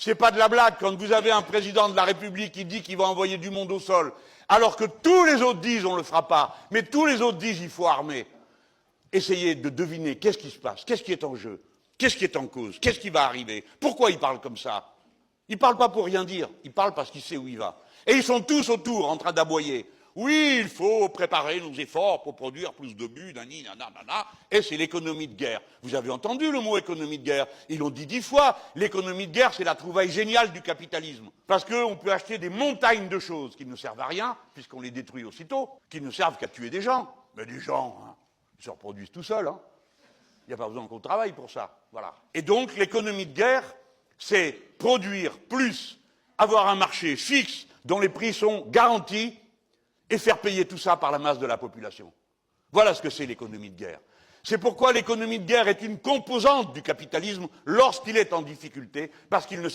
C'est pas de la blague quand vous avez un président de la République qui dit qu'il va envoyer du monde au sol, alors que tous les autres disent on le fera pas, mais tous les autres disent il faut armer. Essayez de deviner qu'est-ce qui se passe, qu'est-ce qui est en jeu, qu'est-ce qui est en cause, qu'est-ce qui va arriver, pourquoi il parle comme ça. Il parle pas pour rien dire, il parle parce qu'il sait où il va. Et ils sont tous autour en train d'aboyer. Oui, il faut préparer nos efforts pour produire plus de buts, nani, nanana, et c'est l'économie de guerre. Vous avez entendu le mot économie de guerre? Ils l'ont dit 10 fois. L'économie de guerre, c'est la trouvaille géniale du capitalisme. Parce qu'on peut acheter des montagnes de choses qui ne servent à rien, puisqu'on les détruit aussitôt, qui ne servent qu'à tuer des gens. Mais des gens, hein, ils se reproduisent tout seuls. Hein. Il n'y a pas besoin qu'on travaille pour ça. Voilà. Et donc, l'économie de guerre, c'est produire plus, avoir un marché fixe dont les prix sont garantis, et faire payer tout ça par la masse de la population. Voilà ce que c'est l'économie de guerre. C'est pourquoi l'économie de guerre est une composante du capitalisme lorsqu'il est en difficulté, parce qu'il ne